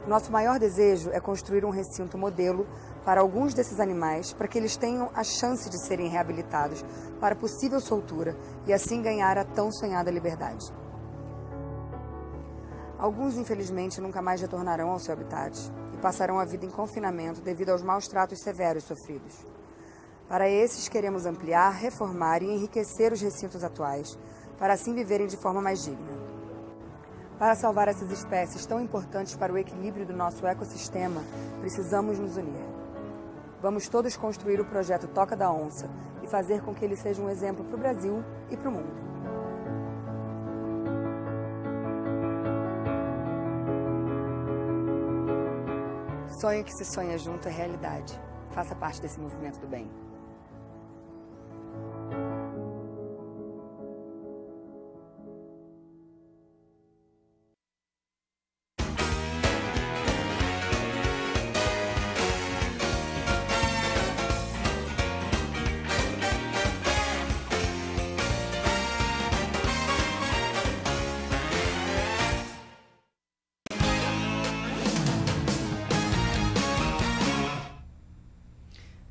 Speaker 4: Nosso maior desejo é construir um recinto modelo para alguns desses animais, para que eles tenham a chance de serem reabilitados para possível soltura e assim ganhar a tão sonhada liberdade. Alguns, infelizmente, nunca mais retornarão ao seu habitat e passarão a vida em confinamento devido aos maus tratos severos sofridos. Para esses, queremos ampliar, reformar e enriquecer os recintos atuais, para assim viverem de forma mais digna. Para salvar essas espécies tão importantes para o equilíbrio do nosso ecossistema, precisamos nos unir. Vamos todos construir o projeto Toca da Onça e fazer com que ele seja um exemplo para o Brasil e para o mundo. Sonho que se sonha junto é realidade. Faça parte desse movimento do bem.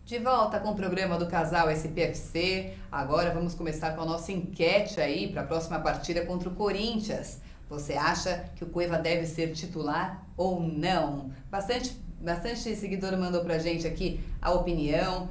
Speaker 1: De volta com o programa do Casal SPFC. Agora vamos começar com a nossa enquete aí para a próxima partida contra o Corinthians. Você acha que o Cueva deve ser titular ou não? Bastante seguidor mandou pra gente aqui a opinião.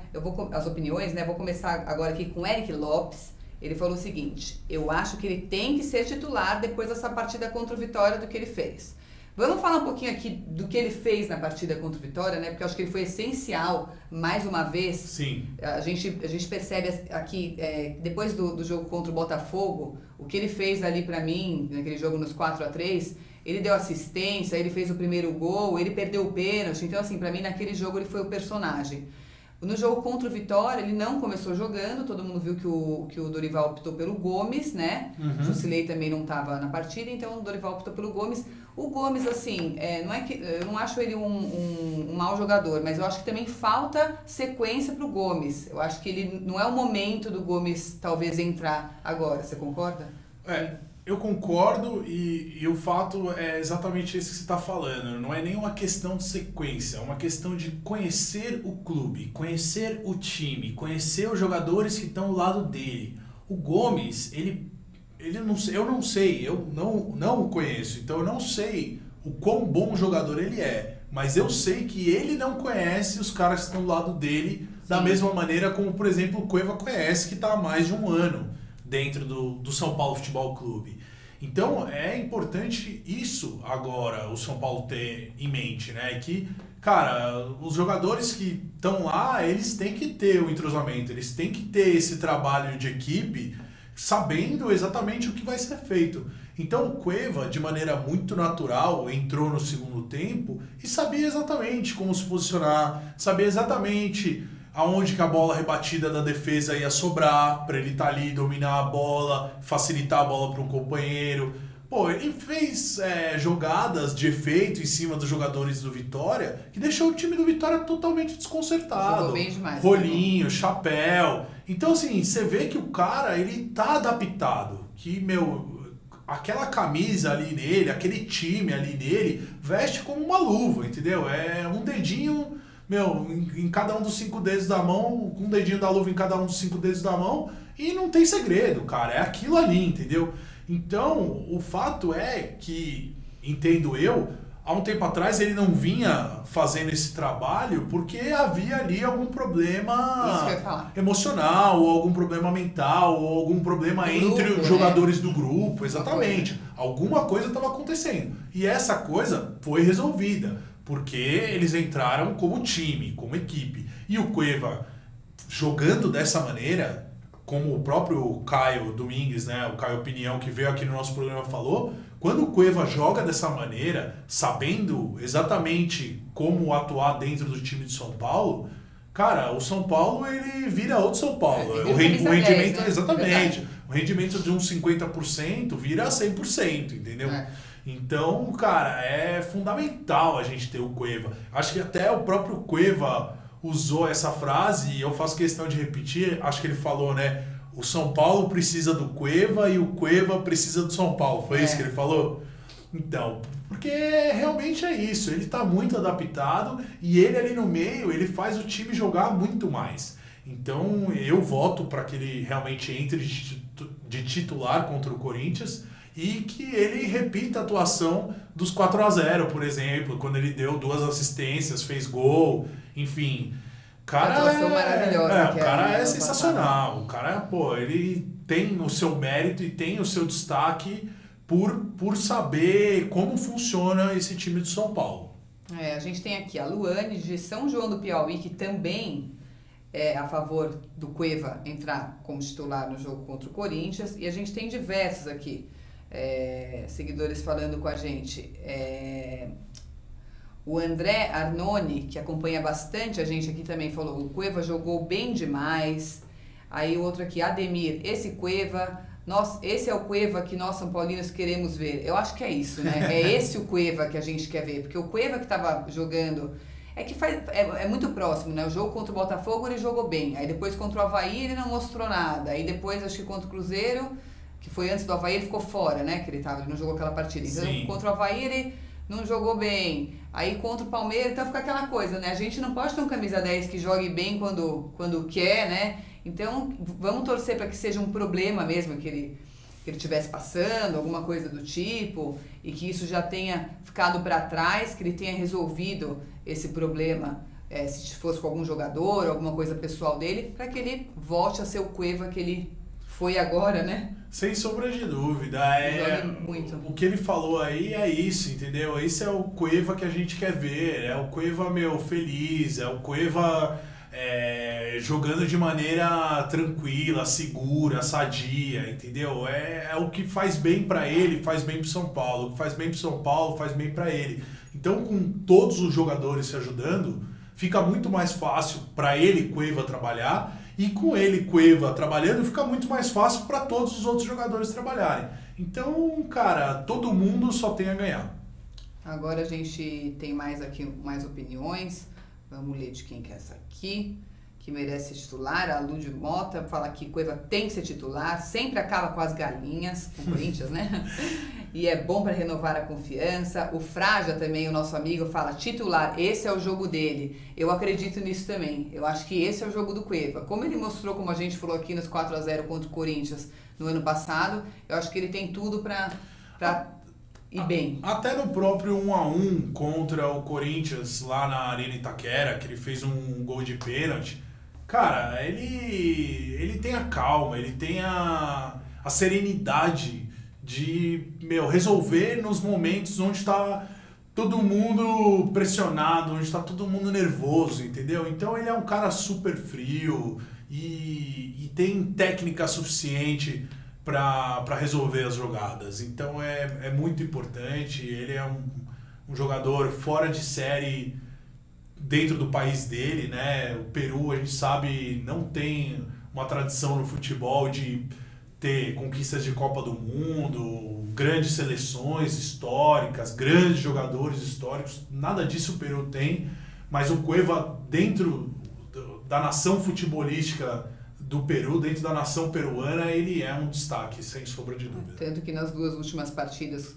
Speaker 1: As opiniões, né? Vou começar agora aqui com o Eric Lopes. Ele falou o seguinte: eu acho que ele tem que ser titular depois dessa partida contra o Vitória do que ele fez. Vamos falar um pouquinho aqui do que ele fez na partida contra o Vitória, né? Porque eu acho que ele foi essencial, mais uma vez.
Speaker 2: Sim.
Speaker 1: A gente percebe aqui, depois do jogo contra o Botafogo, o que ele fez ali pra mim, naquele jogo nos 4-3, ele deu assistência, ele fez o primeiro gol, ele perdeu o pênalti. Então, assim, pra mim, naquele jogo ele foi o personagem. No jogo contra o Vitória, ele não começou jogando, todo mundo viu que o Dorival optou pelo Gomes, né? Uhum. Jusilei também não estava na partida, então o Dorival optou pelo Gomes. O Gomes, assim, não é que, eu não acho ele um mau jogador, mas eu acho que também falta sequência pro Gomes. Eu acho que ele não é o momento do Gomes talvez entrar agora, você concorda?
Speaker 2: Eu concordo e o fato é exatamente esse que você está falando. Não é nenhuma questão de sequência, é uma questão de conhecer o clube, conhecer o time, conhecer os jogadores que estão ao lado dele. O Gomes, eu não sei, eu não o conheço, então eu não sei o quão bom jogador ele é. Mas eu sei que ele não conhece os caras que estão do lado dele da mesma maneira como, por exemplo, o Cueva conhece, que está há mais de um ano dentro do São Paulo Futebol Clube. Então é importante isso agora o São Paulo ter em mente, né? Que, cara, os jogadores que estão lá, eles têm que ter o entrosamento, eles têm que ter esse trabalho de equipe sabendo exatamente o que vai ser feito. Então o Cueva, de maneira muito natural, entrou no segundo tempo e sabia exatamente como se posicionar, sabia exatamente aonde que a bola rebatida da defesa ia sobrar, para ele estar ali, dominar a bola, facilitar a bola para um companheiro. Pô, ele fez jogadas de efeito em cima dos jogadores do Vitória que deixou o time do Vitória totalmente desconcertado.
Speaker 1: Jogou bem demais.
Speaker 2: Rolinho, chapéu. Então, assim, você vê que o cara, ele tá adaptado. Que, aquela camisa ali nele, aquele time ali nele, veste como uma luva, entendeu? É um dedinho, em cada um dos 5 dedos da mão, um dedinho da luva em cada um dos 5 dedos da mão, e não tem segredo, cara. É aquilo ali, entendeu? Então, o fato é que, entendo eu, há um tempo atrás ele não vinha fazendo esse trabalho porque havia ali algum problema emocional, ou algum problema mental, ou algum problema entre os jogadores do grupo, exatamente. Alguma coisa estava acontecendo. E essa coisa foi resolvida, porque eles entraram como time, como equipe. E o Cueva, jogando dessa maneira, como o próprio Caio Domingues, né, o Caio Opinião, que veio aqui no nosso programa, falou, quando o Cueva joga dessa maneira, sabendo exatamente como atuar dentro do time de São Paulo, cara, o São Paulo, ele vira outro São Paulo. O rendimento, 10, né? Exatamente. Verdade. O rendimento de uns 50% vira 100%, entendeu? Então, cara, é fundamental a gente ter o Cueva. Acho que até o próprio Cueva usou essa frase, e eu faço questão de repetir, acho que ele falou, né? O São Paulo precisa do Cueva e o Cueva precisa do São Paulo. Foi isso que ele falou? Então, porque realmente é isso. Ele está muito adaptado e ele ali no meio, ele faz o time jogar muito mais. Então, eu voto para que ele realmente entre de titular contra o Corinthians e que ele repita a atuação dos 4-0, por exemplo, quando ele deu 2 assistências, fez gol, enfim.
Speaker 1: Cara, maravilhosa.
Speaker 2: O cara é sensacional. O cara, ele tem o seu mérito e tem o seu destaque por saber como funciona esse time do São Paulo.
Speaker 1: A gente tem aqui a Luane de São João do Piauí, que também é a favor do Cueva entrar como titular no jogo contra o Corinthians. E a gente tem diversos aqui seguidores falando com a gente. O André Arnone, que acompanha bastante a gente aqui, também falou: o Cueva jogou bem demais. Aí o outro aqui, Ademir, esse é o Cueva que nós São Paulinos queremos ver. Eu acho que é isso, né? É esse o Cueva que a gente quer ver, porque o Cueva que estava jogando é muito próximo, né? O jogo contra o Botafogo ele jogou bem, aí depois contra o Avaí ele não mostrou nada, aí depois acho que contra o Cruzeiro, que foi antes do Avaí, ele ficou fora, né? Que ele não jogou aquela partida. Então, contra o Avaí ele não jogou bem. Aí contra o Palmeiras, então fica aquela coisa, né? A gente não pode ter um camisa 10 que jogue bem quando quer, né? Então vamos torcer para que seja um problema mesmo que ele estivesse passando, alguma coisa do tipo, e que isso já tenha ficado para trás, que ele tenha resolvido esse problema, se fosse com algum jogador, alguma coisa pessoal dele, para que ele volte a ser o Cueva que ele foi agora, né?
Speaker 2: Sem sombra de dúvida.
Speaker 1: Muito.
Speaker 2: O que ele falou aí é isso, entendeu? Esse é o Cueva que a gente quer ver. É o Cueva, feliz. É o Cueva jogando de maneira tranquila, segura, sadia, entendeu? É o que faz bem pra ele, faz bem pro São Paulo. O que faz bem pro São Paulo, faz bem pra ele. Então, com todos os jogadores se ajudando, fica muito mais fácil pra ele, Cueva, trabalhar. E com ele, Cueva, trabalhando, fica muito mais fácil para todos os outros jogadores trabalharem. Então, cara, todo mundo só tem a ganhar.
Speaker 1: Agora a gente tem mais opiniões. Vamos ler de quem que é essa aqui, que merece ser titular. A Lúdia Mota fala que Cueva tem que ser titular, sempre acaba com as galinhas, com o Corinthians, né? E é bom para renovar a confiança. O Fraja também, o nosso amigo, fala titular, esse é o jogo dele. Eu acredito nisso também. Eu acho que esse é o jogo do Cueva. Como ele mostrou, como a gente falou aqui nos 4-0 contra o Corinthians no ano passado, eu acho que ele tem tudo para ir bem.
Speaker 2: Até no próprio 1-1 contra o Corinthians lá na Arena Itaquera, que ele fez um gol de pênalti. Cara, ele tem a calma, ele tem a serenidade de resolver nos momentos onde está todo mundo pressionado, onde está todo mundo nervoso, entendeu? Então ele é um cara super frio e tem técnica suficiente para resolver as jogadas. Então é muito importante. Ele é um jogador fora de série dentro do país dele, né? O Peru, a gente sabe, não tem uma tradição no futebol de ter conquistas de Copa do Mundo, grandes seleções históricas, grandes jogadores históricos. Nada disso o Peru tem, mas o Cueva, dentro da nação futebolística do Peru, dentro da nação peruana, ele é um destaque, sem sombra de dúvida.
Speaker 1: Tanto que nas 2 últimas partidas,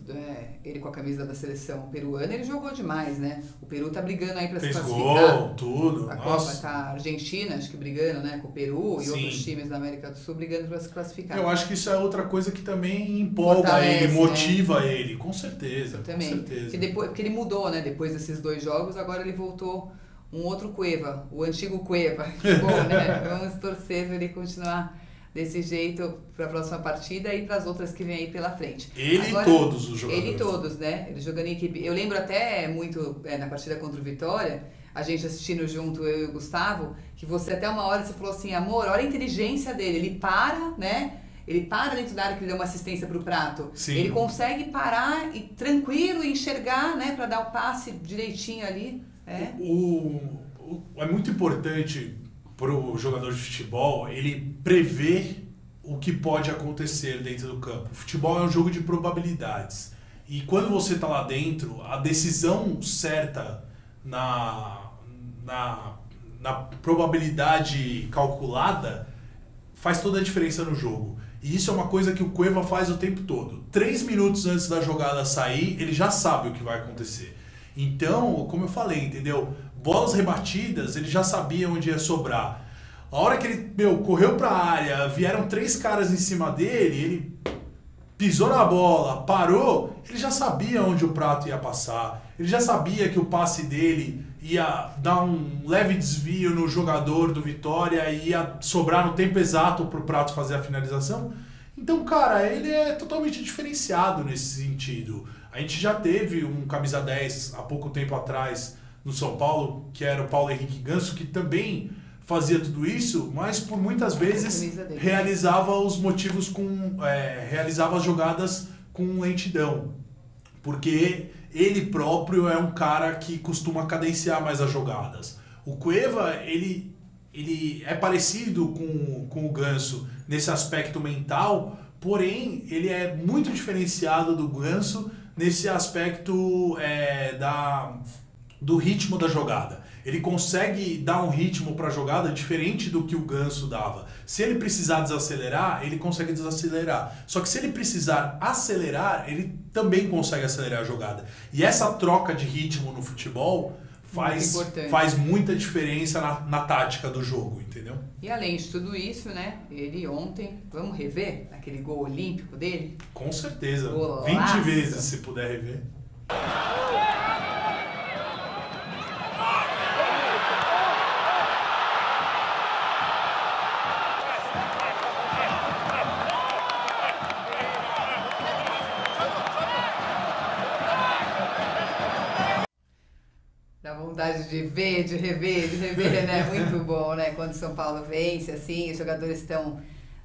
Speaker 1: ele com a camisa da seleção peruana, ele jogou demais, né? O Peru tá brigando aí para se classificar.
Speaker 2: Fez gol, tudo.
Speaker 1: A Copa tá a Argentina, acho que brigando, né? Com o Peru e
Speaker 2: Sim.
Speaker 1: outros times da América do Sul brigando para se classificar.
Speaker 2: Eu acho que isso é outra coisa que também empolga
Speaker 1: Fortalece,
Speaker 2: ele, motiva ele, com certeza.
Speaker 1: Eu também.
Speaker 2: Com certeza.
Speaker 1: Porque ele mudou, né? Depois desses 2 jogos, agora ele voltou um outro Cueva, o antigo Cueva. Que bom, né? Vamos torcer para ele continuar desse jeito para a próxima partida e para as outras que vem aí pela frente.
Speaker 2: Ele agora, e todos os jogadores.
Speaker 1: Ele e todos, né? Ele jogando em equipe. Eu lembro até muito na partida contra o Vitória, a gente assistindo junto, eu e o Gustavo, que você até uma hora você falou assim, amor, olha a inteligência dele. Ele para, né? Ele para dentro da área que ele deu uma assistência para o Prato.
Speaker 2: Sim.
Speaker 1: Ele consegue parar e tranquilo enxergar, né? Para dar o passe direitinho ali.
Speaker 2: É muito importante para o jogador de futebol ele prever o que pode acontecer dentro do campo. O futebol é um jogo de probabilidades. E quando você está lá dentro, a decisão certa na probabilidade calculada faz toda a diferença no jogo. E isso é uma coisa que o Cueva faz o tempo todo. 3 minutos antes da jogada sair, ele já sabe o que vai acontecer. Então, como eu falei, entendeu? Bolas rebatidas, ele já sabia onde ia sobrar. A hora que ele correu para a área, vieram 3 caras em cima dele, ele pisou na bola, parou, ele já sabia onde o Prato ia passar. Ele já sabia que o passe dele ia dar um leve desvio no jogador do Vitória e ia sobrar no tempo exato para o Prato fazer a finalização. Então, cara, ele é totalmente diferenciado nesse sentido. A gente já teve um camisa 10 há pouco tempo atrás no São Paulo, que era o Paulo Henrique Ganso, que também fazia tudo isso, mas por muitas vezes realizava os motivos realizava as jogadas com lentidão. Porque ele próprio é um cara que costuma cadenciar mais as jogadas. O Cueva, ele é parecido com o Ganso nesse aspecto mental, porém ele é muito diferenciado do Ganso nesse aspecto do ritmo da jogada. Ele consegue dar um ritmo para a jogada diferente do que o Ganso dava. Se ele precisar desacelerar, ele consegue desacelerar. Só que se ele precisar acelerar, ele também consegue acelerar a jogada. E essa troca de ritmo no futebol faz muita diferença na tática do jogo, entendeu?
Speaker 1: E além de tudo isso, né? Ele ontem, vamos rever aquele gol olímpico dele?
Speaker 2: Com certeza.
Speaker 1: Golaço.
Speaker 2: 20 vezes se puder rever.
Speaker 1: Dá vontade de ver, de rever, né? Muito bom, né? Quando o São Paulo vence, assim, os jogadores estão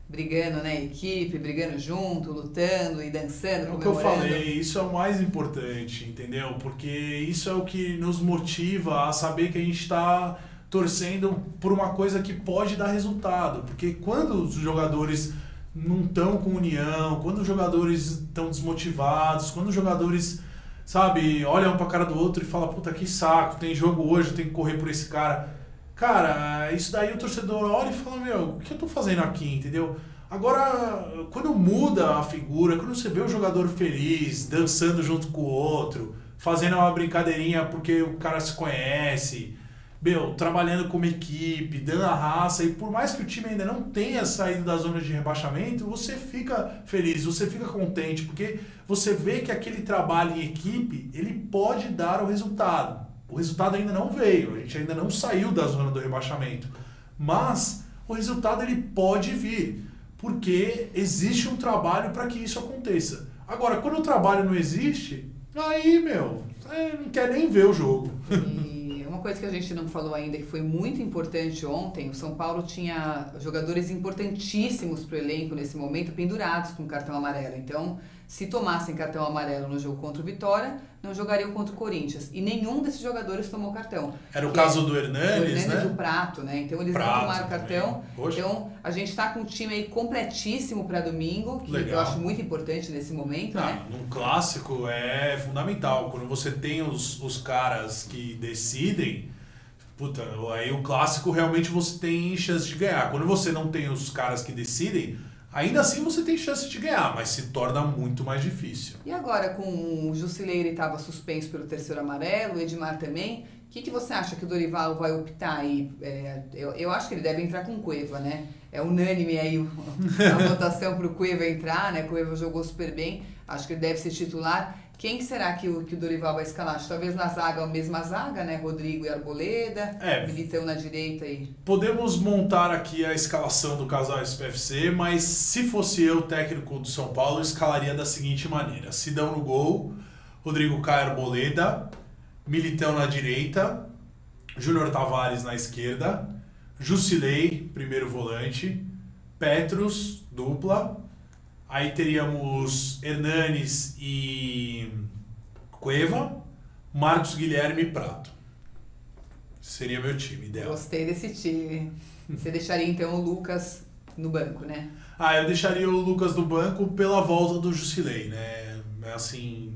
Speaker 1: brigando, né? Equipe, brigando junto, lutando e dançando,
Speaker 2: comemorando. É o que eu falei, isso é o mais importante, entendeu? Porque isso é o que nos motiva a saber que a gente está torcendo por uma coisa que pode dar resultado. Porque quando os jogadores não estão com união, quando os jogadores estão desmotivados, quando os jogadores... sabe, olha um pra cara do outro e fala, puta, que saco, tem jogo hoje, eu tenho que correr por esse cara. Cara, isso daí o torcedor olha e fala, meu, o que eu tô fazendo aqui, entendeu? Agora, quando muda a figura, quando você vê o jogador feliz, dançando junto com o outro, fazendo uma brincadeirinha porque o cara se conhece, meu, trabalhando como equipe, dando a raça, e por mais que o time ainda não tenha saído da zona de rebaixamento, você fica feliz, você fica contente, porque você vê que aquele trabalho em equipe, ele pode dar o resultado. O resultado ainda não veio, a gente ainda não saiu da zona do rebaixamento, mas o resultado ele pode vir, porque existe um trabalho para que isso aconteça. Agora, quando o trabalho não existe, aí, meu, você não quer nem ver o jogo.
Speaker 1: E uma coisa que a gente não falou ainda, que foi muito importante ontem, o São Paulo tinha jogadores importantíssimos para o elenco nesse momento, pendurados com cartão amarelo. Então, se tomassem cartão amarelo no jogo contra o Vitória, não jogariam contra o Corinthians. E nenhum desses jogadores tomou cartão.
Speaker 2: Era o caso do Hernanes, né?
Speaker 1: Do Prato, né? Então eles não tomaram cartão. Então a gente está com um time aí completíssimo para domingo, que eu acho muito importante nesse momento, né?
Speaker 2: Num clássico é fundamental. Quando você tem os caras que decidem, puta, aí o clássico realmente você tem chance de ganhar. Quando você não tem os caras que decidem, ainda assim você tem chance de ganhar, mas se torna muito mais difícil.
Speaker 1: E agora, com o Jusilei, ele estava suspenso pelo terceiro amarelo, o Edmar também. O que você acha que o Dorival vai optar aí? Eu acho que ele deve entrar com o Cueva, né? É unânime aí a votação para o Cueva entrar, né? O Cueva jogou super bem, acho que ele deve ser titular. Quem será que o Dorival vai escalar? Acho que talvez na zaga, a mesma zaga, né? Rodrigo e Arboleda, Militão na direita e...
Speaker 2: Podemos montar aqui a escalação do casal SPFC, mas se fosse eu, técnico do São Paulo, eu escalaria da seguinte maneira. Sidão no gol, Rodrigo Caio Arboleda, Militão na direita, Júnior Tavares na esquerda, Jusilei, primeiro volante, Petrus, dupla. Aí teríamos Hernanes e Cueva, Marcos Guilherme e Prato. Seria meu time ideal.
Speaker 1: Gostei desse time. Você deixaria então o Lucas no banco, né?
Speaker 2: Eu deixaria o Lucas no banco pela volta do Jusilei, né? Assim,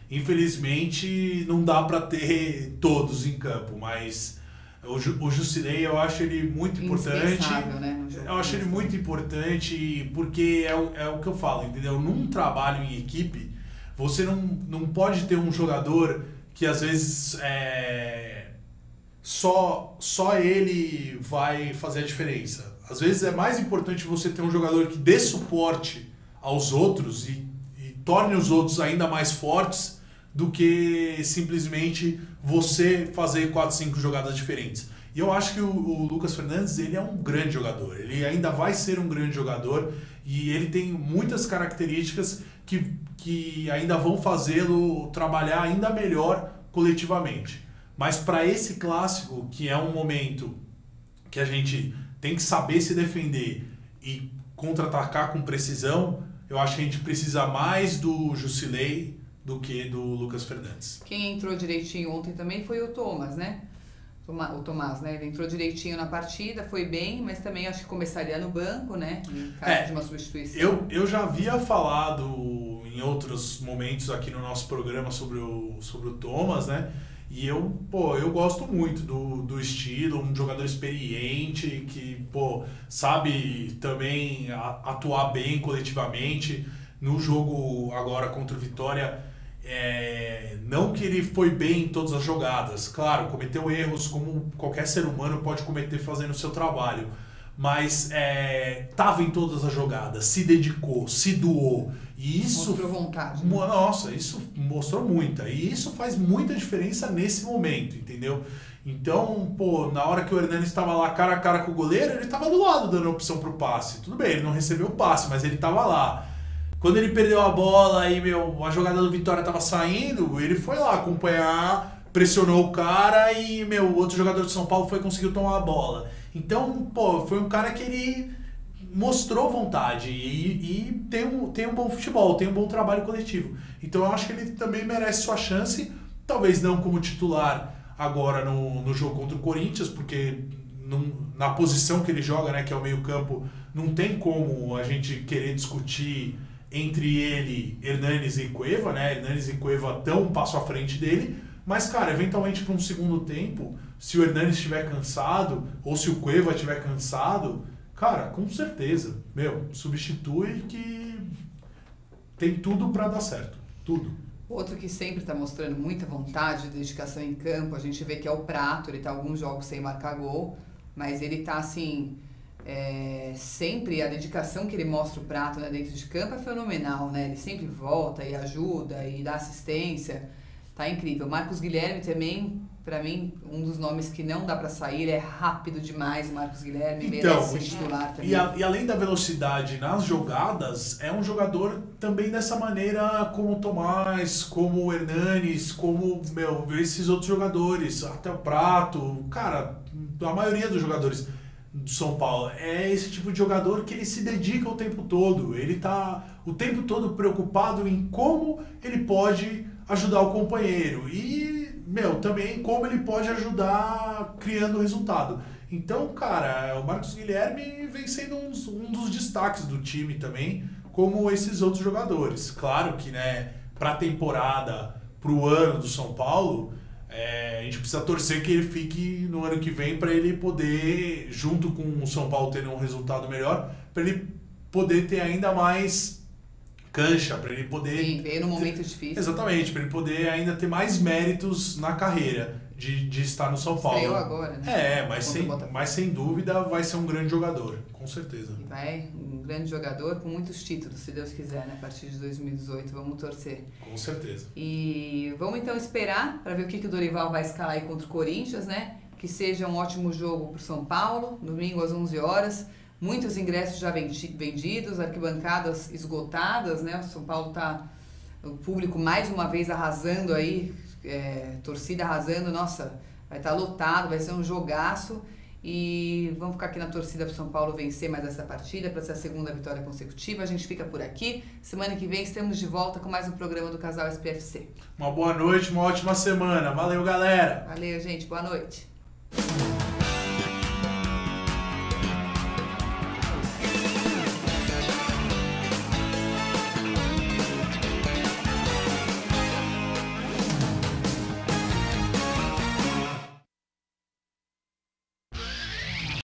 Speaker 2: infelizmente não dá para ter todos em campo, mas o Jusilei eu acho ele muito importante.
Speaker 1: Né?
Speaker 2: Eu acho ele muito importante porque é o que eu falo, entendeu? Num trabalho em equipe, você não pode ter um jogador que às vezes só ele vai fazer a diferença. Às vezes é mais importante você ter um jogador que dê suporte aos outros e torne os outros ainda mais fortes do que simplesmente você fazer 4, 5 jogadas diferentes. E eu acho que o Lucas Fernandes, ele é um grande jogador. Ele ainda vai ser um grande jogador e ele tem muitas características que ainda vão fazê-lo trabalhar ainda melhor coletivamente. Mas para esse clássico, que é um momento que a gente tem que saber se defender e contra-atacar com precisão, eu acho que a gente precisa mais do Jusilei do que do Lucas Fernandes.
Speaker 1: Quem entrou direitinho ontem também foi o Thomas, né? O Tomás, né? Ele entrou direitinho na partida, foi bem, mas também acho que começaria no banco, né? Em caso de uma substituição.
Speaker 2: Eu já havia falado em outros momentos aqui no nosso programa sobre o Thomas, né? E eu gosto muito do estilo, um jogador experiente que, sabe também atuar bem coletivamente. No jogo agora contra o Vitória, não que ele foi bem em todas as jogadas, claro, cometeu erros como qualquer ser humano pode cometer fazendo o seu trabalho, mas estava em todas as jogadas, se dedicou, se doou, e isso
Speaker 1: mostrou vontade, né?
Speaker 2: Nossa, isso mostrou muita, e isso faz muita diferença nesse momento, entendeu? Então, na hora que o Hernanes estava lá cara a cara com o goleiro, ele estava do lado dando opção pro passe, tudo bem, ele não recebeu o passe, mas ele estava lá. Quando ele perdeu a bola e a jogada do Vitória estava saindo, ele foi lá acompanhar, pressionou o cara e o outro jogador de São Paulo conseguiu tomar a bola. Então, foi um cara que ele mostrou vontade e tem um bom futebol, tem um bom trabalho coletivo. Então eu acho que ele também merece sua chance, talvez não como titular agora no jogo contra o Corinthians, porque na posição que ele joga, né, que é o meio-campo, não tem como a gente querer discutir entre ele, Hernanes e Cueva, né? Hernanes e Cueva estão um passo à frente dele, mas, cara, eventualmente para um segundo tempo, se o Hernanes estiver cansado, ou se o Cueva estiver cansado, cara, com certeza, substitui que tem tudo para dar certo, tudo.
Speaker 1: Outro que sempre está mostrando muita vontade, dedicação em campo, a gente vê que é o Prato, ele está alguns jogos sem marcar gol, mas ele está assim... sempre a dedicação que ele mostra o Prato, né, dentro de campo é fenomenal, né? Ele sempre volta e ajuda e dá assistência, tá incrível. Marcos Guilherme também Pra mim, um dos nomes que não dá pra sair, é rápido demais, o Marcos Guilherme,
Speaker 2: Então,
Speaker 1: merece ser titular também.
Speaker 2: E além da velocidade nas jogadas, é um jogador também dessa maneira como o Tomás, como o Hernanes, como, esses outros jogadores, até o Prato, cara, a maioria dos jogadores do São Paulo, é esse tipo de jogador que ele se dedica o tempo todo, ele tá o tempo todo preocupado em como ele pode ajudar o companheiro e também como ele pode ajudar criando o resultado. Então, cara, o Marcos Guilherme vem sendo um dos destaques do time também, como esses outros jogadores. Claro que, para a temporada, para o ano do São Paulo, a gente precisa torcer que ele fique no ano que vem para ele poder, junto com o São Paulo tendo um resultado melhor, para ele poder ter ainda mais cancha, para ele poder...
Speaker 1: Sim, veio num momento difícil.
Speaker 2: Exatamente, para ele poder ainda ter mais méritos na carreira de estar no São Paulo.
Speaker 1: Estreou agora, né?
Speaker 2: Mas sem dúvida vai ser um grande jogador, com certeza.
Speaker 1: E vai um grande jogador com muitos títulos, se Deus quiser, né? A partir de 2018, vamos torcer.
Speaker 2: Com certeza.
Speaker 1: E vamos então esperar para ver o que o Dorival vai escalar aí contra o Corinthians, né? Que seja um ótimo jogo para o São Paulo, domingo às 11 horas. Muitos ingressos já vendidos, arquibancadas esgotadas, né? O São Paulo tá... O público mais uma vez arrasando aí, torcida arrasando. Nossa, vai estar lotado, vai ser um jogaço. E vamos ficar aqui na torcida para o São Paulo vencer mais essa partida, para ser a segunda vitória consecutiva. A gente fica por aqui. Semana que vem estamos de volta com mais um programa do Casal SPFC.
Speaker 2: Uma boa noite, uma ótima semana. Valeu, galera!
Speaker 1: Valeu, gente. Boa noite.